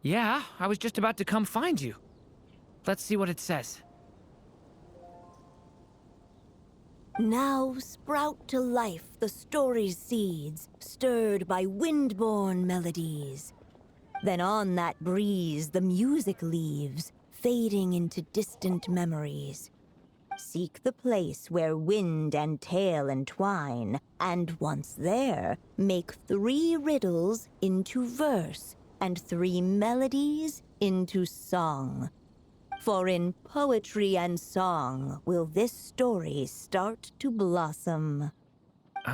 Yeah, I was just about to come find you. Let's see what it says. Now sprout to life the story's seeds, stirred by wind-born melodies. Then on that breeze the music leaves, fading into distant memories. Seek the place where wind and tale entwine, and once there, make 3 riddles into verse, and 3 melodies into song. For in poetry and song will this story start to blossom. Come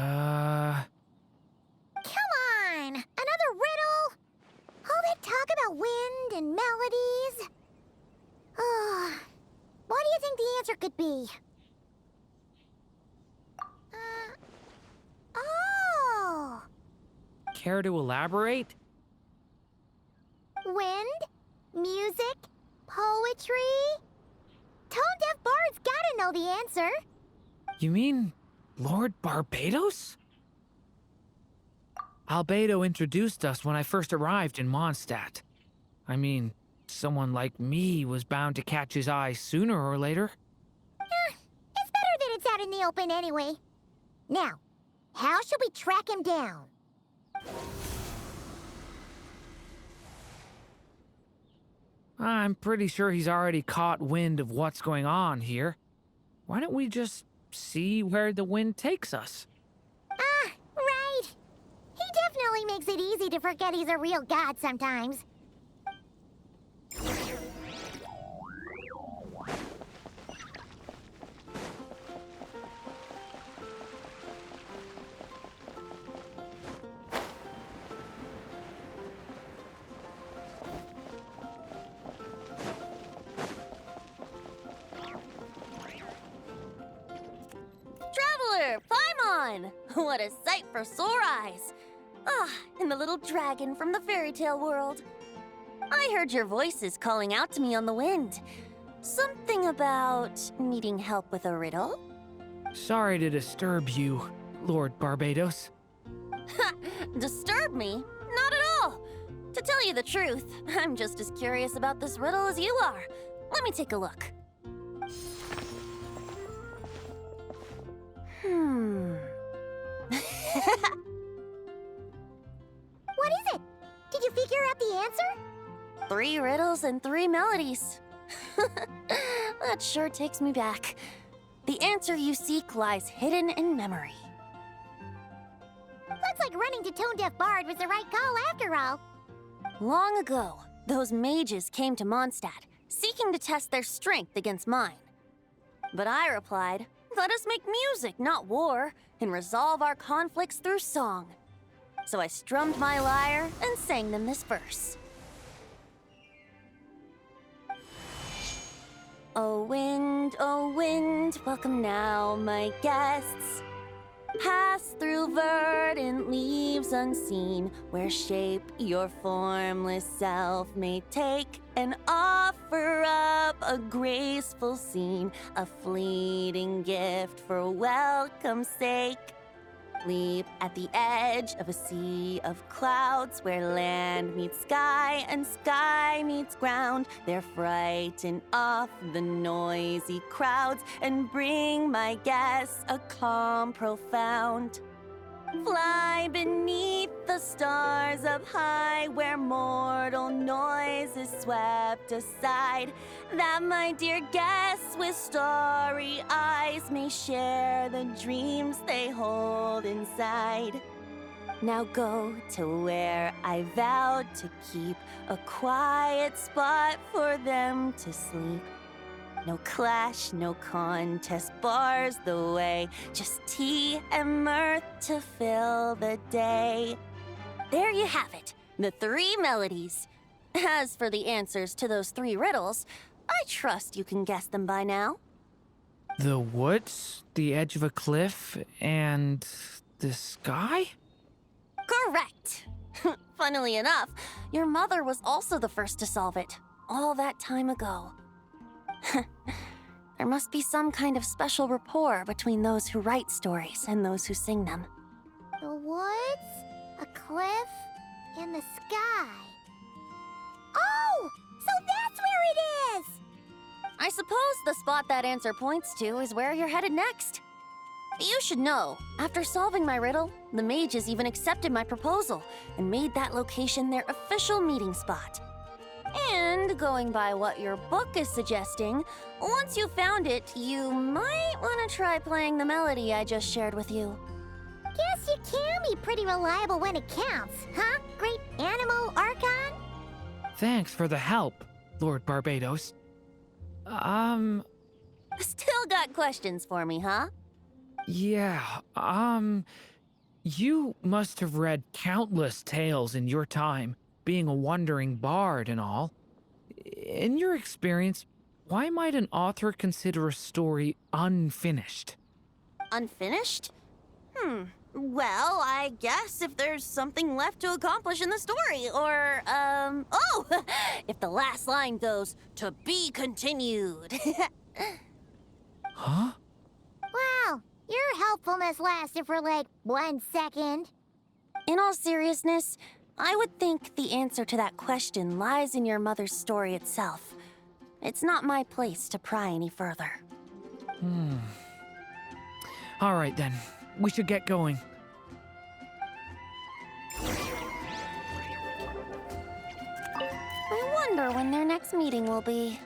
on! Another riddle? All that talk about wind and melodies? What do you think the answer could be? Oh! Care to elaborate? Wind? Music? Poetry? Tone-deaf bards gotta know the answer. You mean Lord Barbados? Albedo introduced us when I first arrived in Mondstadt. I mean, someone like me was bound to catch his eye sooner or later. It's better that it's out in the open anyway. Now, how should we track him down? I'm pretty sure he's already caught wind of what's going on here. Why don't we just see where the wind takes us? Right. He definitely makes it easy to forget he's a real god sometimes. Traveler, Paimon! What a sight for sore eyes! And the little dragon from the fairy tale world. I heard your voices calling out to me on the wind. Something about needing help with a riddle? Sorry to disturb you, Lord Barbados. Disturb me? Not at all! To tell you the truth, I'm just as curious about this riddle as you are. Let me take a look. What is it? Did you figure out the answer? 3 riddles and 3 melodies. That sure takes me back. The answer you seek lies hidden in memory. Looks like running to Tone-Deaf Bard was the right call after all. Long ago, those mages came to Mondstadt, seeking to test their strength against mine. But I replied, let us make music, not war, and resolve our conflicts through song. So I strummed my lyre and sang them this verse. O wind, welcome now, my guests. Pass through verdant leaves unseen, where shape your formless self may take, and offer up a graceful scene, a fleeting gift for welcome's sake. Leap at the edge of a sea of clouds, where land meets sky and sky meets ground. There frighten off the noisy crowds and bring my guests a calm profound. Fly beneath the stars up high, where mortal noise is swept aside, that my dear guests with starry eyes may share the dreams they hold inside. Now go to where I vowed to keep a quiet spot for them to sleep. No clash, no contest bars the way, just tea and mirth to fill the day. There you have it, the 3 melodies. As for the answers to those 3 riddles, I trust you can guess them by now. The woods, the edge of a cliff, and the sky? Correct! Funnily enough, your mother was also the first to solve it, all that time ago. There must be some kind of special rapport between those who write stories and those who sing them. The woods, a cliff, and the sky. Oh, so that's where it is! I suppose the spot that answer points to is where you're headed next. You should know, after solving my riddle, the mages even accepted my proposal and made that location their official meeting spot. And going by what your book is suggesting, once you found it, you might want to try playing the melody I just shared with you. Guess you can be pretty reliable when it counts, huh, Great Animal Archon? Thanks for the help, Lord Barbados. Still got questions for me, huh? Yeah, you must have read countless tales in your time, being a wandering bard and all. In your experience, why might an author consider a story unfinished? Unfinished? Well, I guess if there's something left to accomplish in the story, or, oh! If the last line goes, "To be continued." Huh? Wow, your helpfulness lasted for like 1 second. In all seriousness, I would think the answer to that question lies in your mother's story itself. It's not my place to pry any further. All right then, we should get going. I wonder when their next meeting will be.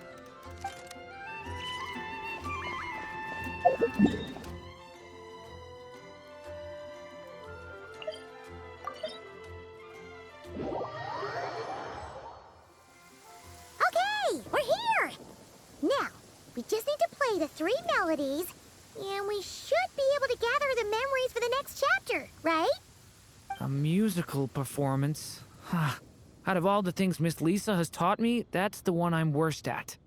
Okay, we're here! Now, we just need to play the 3 melodies, and we should be able to gather the memories for the next chapter, right? A musical performance? Huh. Out of all the things Miss Lisa has taught me, that's the one I'm worst at.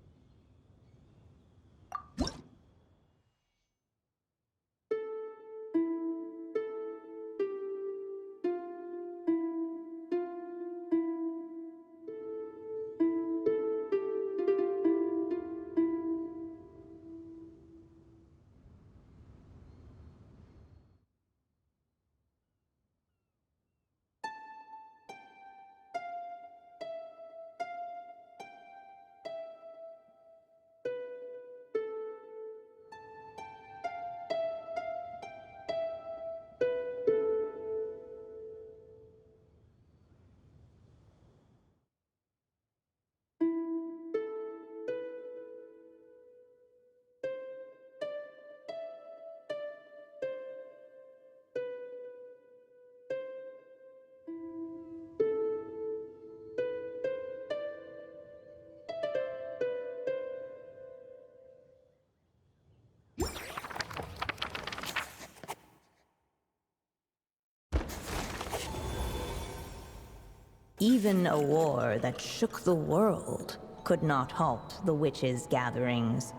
Even a war that shook the world could not halt the witches' gatherings.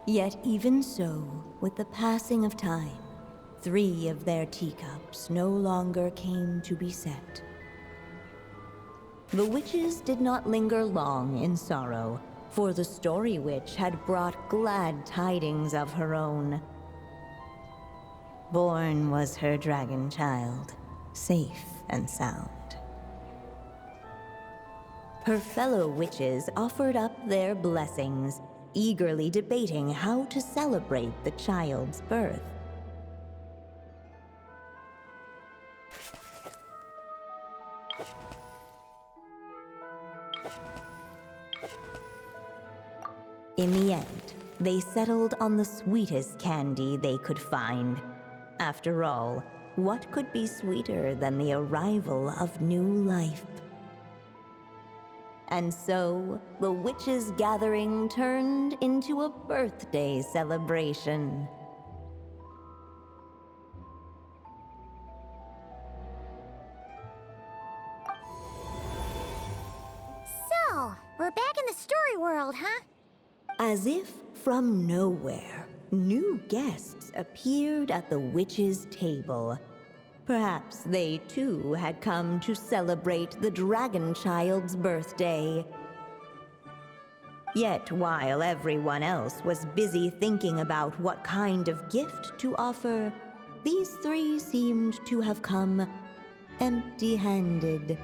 Yet even so, with the passing of time, 3 of their teacups no longer came to be set. The witches did not linger long in sorrow, for the Story Witch had brought glad tidings of her own. Born was her dragon child, safe and sound. Her fellow witches offered up their blessings, eagerly debating how to celebrate the child's birth. In the end, they settled on the sweetest candy they could find. After all, what could be sweeter than the arrival of new life? And so, the witches' gathering turned into a birthday celebration. So, we're back in the story world, huh? As if from nowhere, new guests appeared at the witches' table. Perhaps they too had come to celebrate the dragon child's birthday. Yet while everyone else was busy thinking about what kind of gift to offer, these 3 seemed to have come empty-handed.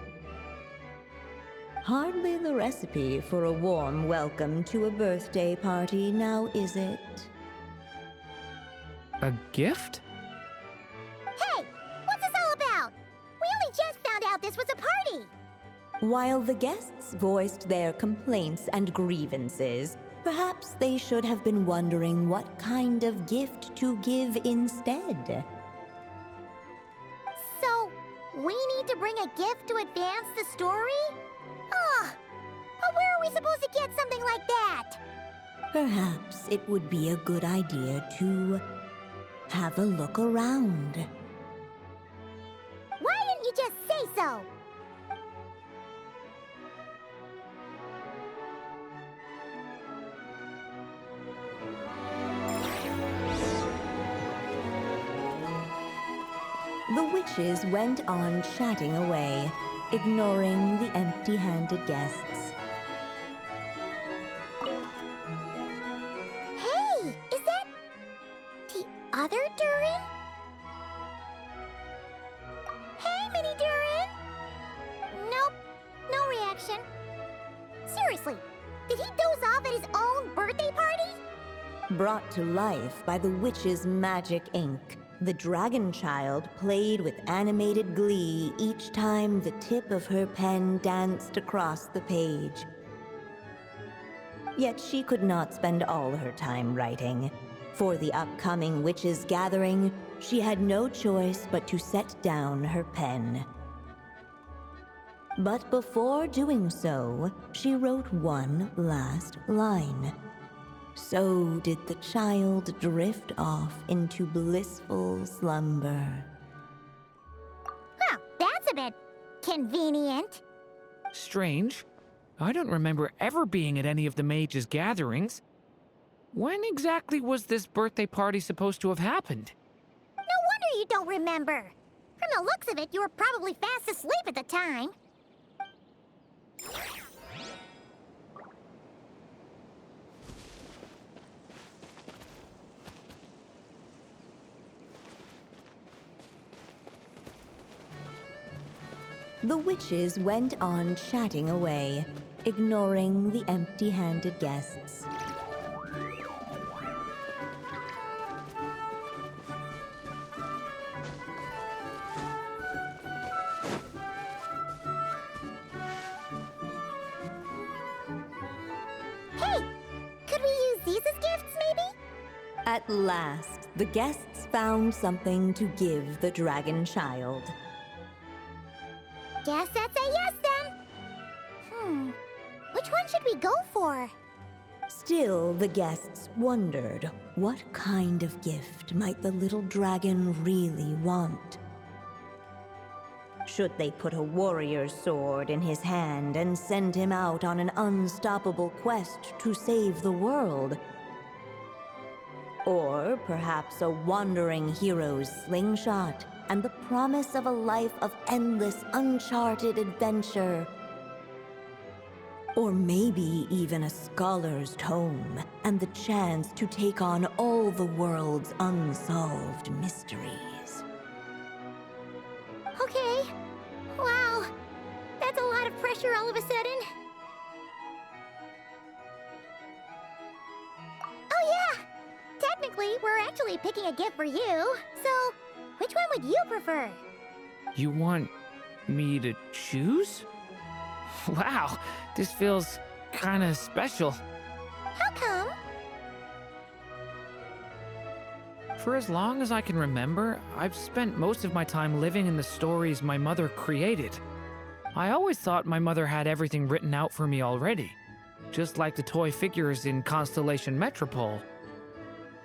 Hardly the recipe for a warm welcome to a birthday party, now is it? A gift? Hey, what's this all about? We only just found out this was a party. While the guests voiced their complaints and grievances, perhaps they should have been wondering what kind of gift to give instead. So, we need to bring a gift to advance the story? Ugh, but where are we supposed to get something like that? Perhaps it would be a good idea to have a look around. Why didn't you just say so? The witches went on chatting away, ignoring the empty-handed guests. Hey, is that the other Durin? Hey, Mini Durin! Nope, no reaction. Seriously, did he doze off at his own birthday party? Brought to life by the witch's magic ink, the dragon child played with animated glee each time the tip of her pen danced across the page. Yet she could not spend all her time writing. For the upcoming witches' gathering, she had no choice but to set down her pen. But before doing so, she wrote one last line. So did the child drift off into blissful slumber. Huh, that's a bit convenient. Strange. I don't remember ever being at any of the mages' gatherings. When exactly was this birthday party supposed to have happened? No wonder you don't remember. From the looks of it, you were probably fast asleep at the time. The witches went on chatting away, ignoring the empty-handed guests. Hey, could we use these as gifts, maybe? At last, the guests found something to give the dragon child. Guess that's a yes then. Which one should we go for? Still, the guests wondered what kind of gift might the little dragon really want. Should they put a warrior's sword in his hand and send him out on an unstoppable quest to save the world? Or perhaps a wandering hero's slingshot and the promise of a life of endless, uncharted adventure? Or maybe even a scholar's tome and the chance to take on all the world's unsolved mysteries. Okay. Wow. That's a lot of pressure all of a sudden. Oh yeah! Technically, we're actually picking a gift for you. So, which one would you prefer? You want me to choose? Wow, this feels kinda special. How come? For as long as I can remember, I've spent most of my time living in the stories my mother created. I always thought my mother had everything written out for me already, just like the toy figures in Constellation Metropole.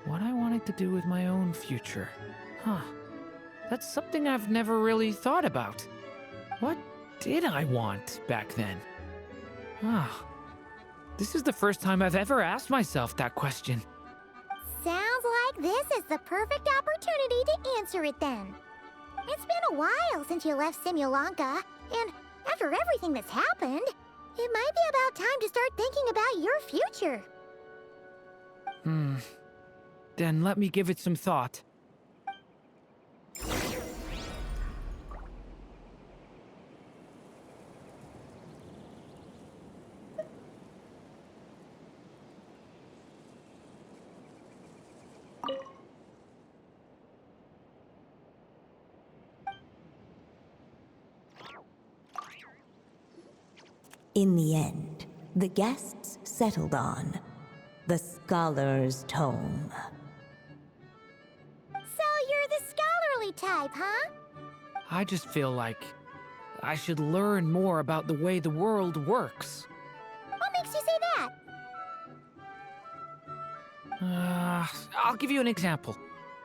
What I wanted to do with my own future. Huh. That's something I've never really thought about. What did I want back then? Ah. This is the first time I've ever asked myself that question. Sounds like this is the perfect opportunity to answer it then. It's been a while since you left Simulanka, and after everything that's happened, it might be about time to start thinking about your future. Then let me give it some thought. In the end, the guests settled on the Scholar's Tome. So you're the scholarly type, huh? I just feel like I should learn more about the way the world works. What makes you say that? I'll give you an example.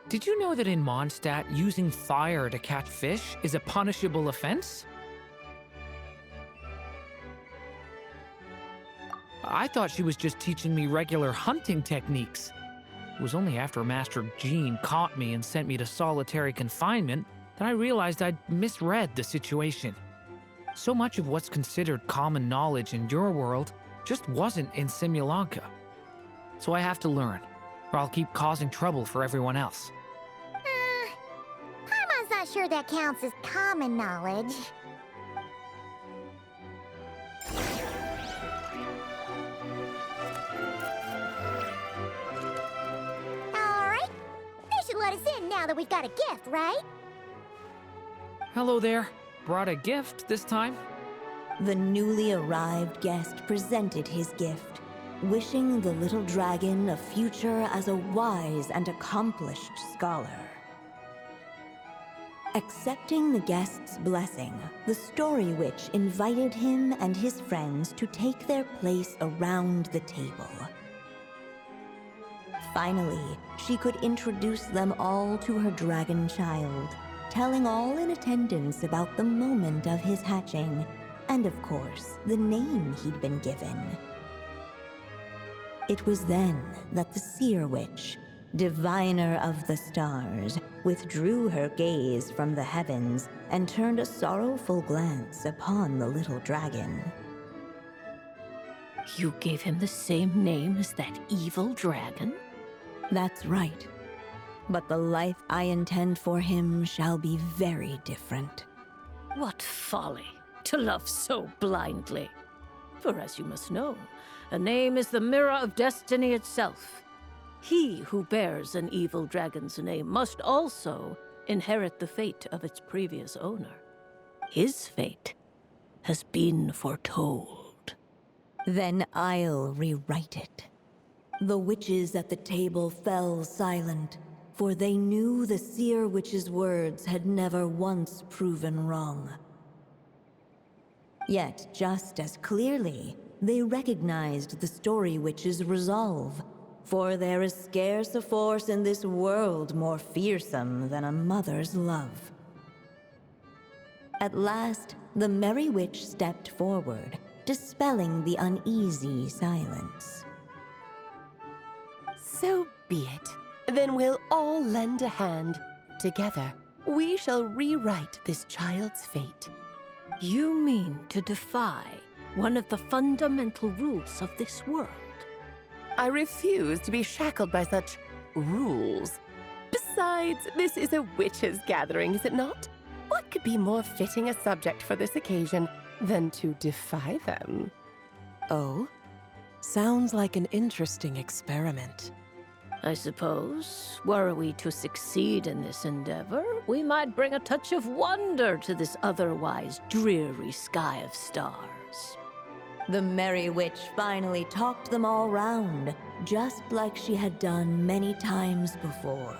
Did you know that in Mondstadt, using fire to catch fish is a punishable offense? I thought she was just teaching me regular hunting techniques. It was only after Master Jean caught me and sent me to solitary confinement that I realized I'd misread the situation. So much of what's considered common knowledge in your world just wasn't in Simulanka. So I have to learn, or I'll keep causing trouble for everyone else. Paimon's not sure that counts as common knowledge. Alright, they should let us in now that we've got a gift, right? Hello there. Brought a gift this time? The newly arrived guest presented his gift, wishing the little dragon a future as a wise and accomplished scholar. Accepting the guest's blessing, the Story Witch invited him and his friends to take their place around the table. Finally, she could introduce them all to her dragon child, telling all in attendance about the moment of his hatching, and of course, the name he'd been given. It was then that the Seer Witch, diviner of the stars, withdrew her gaze from the heavens and turned a sorrowful glance upon the little dragon. You gave him the same name as that evil dragon? That's right. But the life I intend for him shall be very different. What folly to love so blindly. For as you must know, a name is the mirror of destiny itself. He who bears an evil dragon's name must also inherit the fate of its previous owner. His fate has been foretold. Then I'll rewrite it. The witches at the table fell silent, for they knew the Seer Witch's words had never once proven wrong. Yet, just as clearly, they recognized the Story Witch's resolve, for there is scarce a force in this world more fearsome than a mother's love. At last, the Merry Witch stepped forward, dispelling the uneasy silence. So be it. Then we'll all lend a hand. Together, we shall rewrite this child's fate. You mean to defy one of the fundamental rules of this world? I refuse to be shackled by such rules. Besides, this is a witches' gathering, is it not? What could be more fitting a subject for this occasion than to defy them? Oh? Sounds like an interesting experiment. I suppose, were we to succeed in this endeavor, we might bring a touch of wonder to this otherwise dreary sky of stars. The Merry Witch finally talked them all round, just like she had done many times before.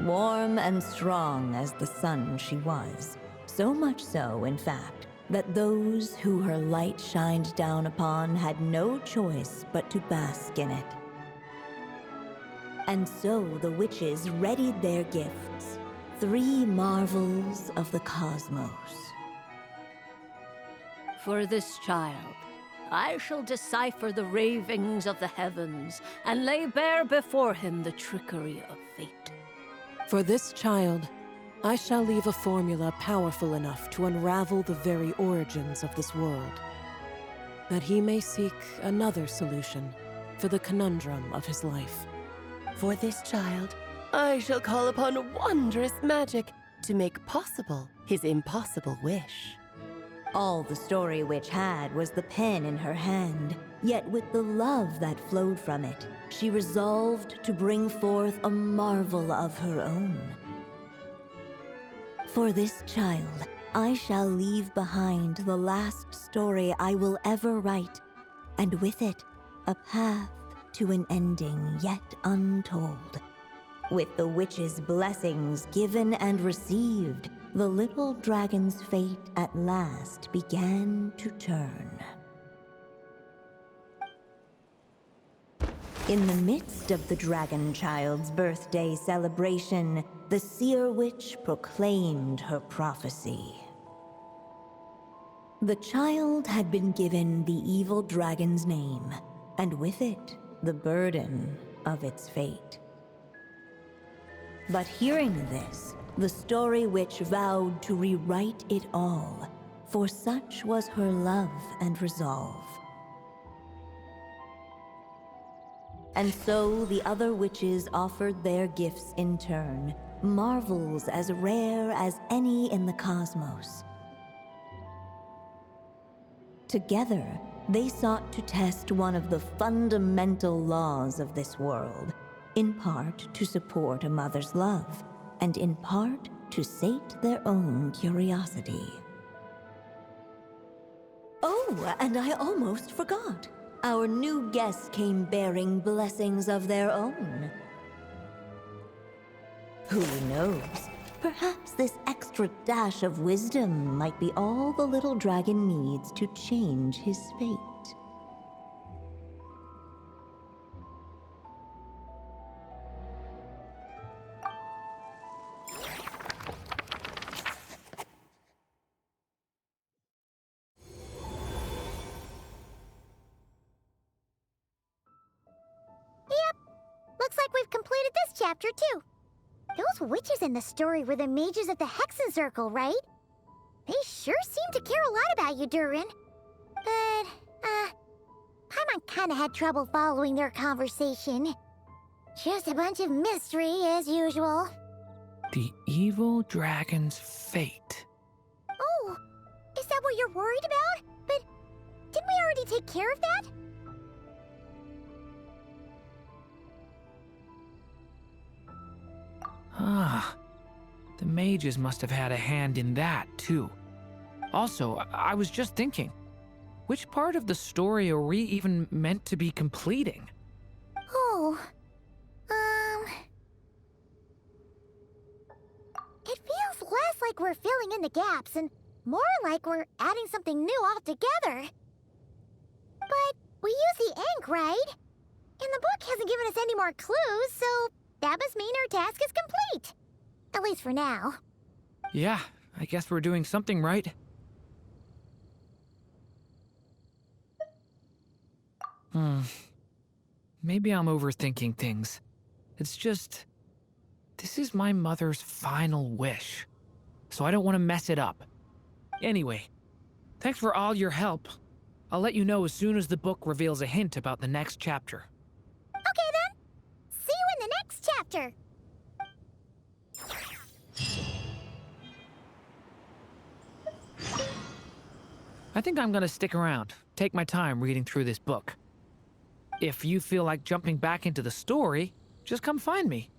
Warm and strong as the sun she was, so much so, in fact, that those who her light shined down upon had no choice but to bask in it. And so the witches readied their gifts, 3 marvels of the cosmos. For this child, I shall decipher the ravings of the heavens and lay bare before him the trickery of fate. For this child, I shall leave a formula powerful enough to unravel the very origins of this world, that he may seek another solution for the conundrum of his life. For this child, I shall call upon wondrous magic to make possible his impossible wish. All the Story Witch had was the pen in her hand, yet with the love that flowed from it, she resolved to bring forth a marvel of her own. For this child, I shall leave behind the last story I will ever write, and with it, a path to an ending yet untold. With the witch's blessings given and received, the little dragon's fate at last began to turn. In the midst of the dragon child's birthday celebration, the seer witch proclaimed her prophecy. The child had been given the evil dragon's name, and with it, the burden of its fate. But hearing this, the story witch vowed to rewrite it all, for such was her love and resolve. And so the other witches offered their gifts in turn, marvels as rare as any in the cosmos. Together, they sought to test one of the fundamental laws of this world, in part to support a mother's love, and in part to sate their own curiosity. Oh, and I almost forgot. Our new guests came bearing blessings of their own. Who knows? Perhaps this extra dash of wisdom might be all the little dragon needs to change his fate. Looks like we've completed this chapter, too. Those witches in the story were the mages of the Hexen Circle, right? They sure seem to care a lot about you, Durin. But, Paimon kinda had trouble following their conversation. Just a bunch of mystery, as usual. The evil dragon's fate. Oh, is that what you're worried about? But didn't we already take care of that? Ah, the mages must have had a hand in that, too. Also, I was just thinking, which part of the story are we even meant to be completing? Oh, it feels less like we're filling in the gaps and more like we're adding something new altogether. But we use the ink, right? And the book hasn't given us any more clues, so that must mean our task is complete. At least for now. Yeah, I guess we're doing something right. Maybe I'm overthinking things. It's just, this is my mother's final wish, so I don't want to mess it up. Anyway, thanks for all your help. I'll let you know as soon as the book reveals a hint about the next chapter. Okay then. See you in the next chapter. I think I'm gonna stick around, take my time reading through this book. If you feel like jumping back into the story, just come find me.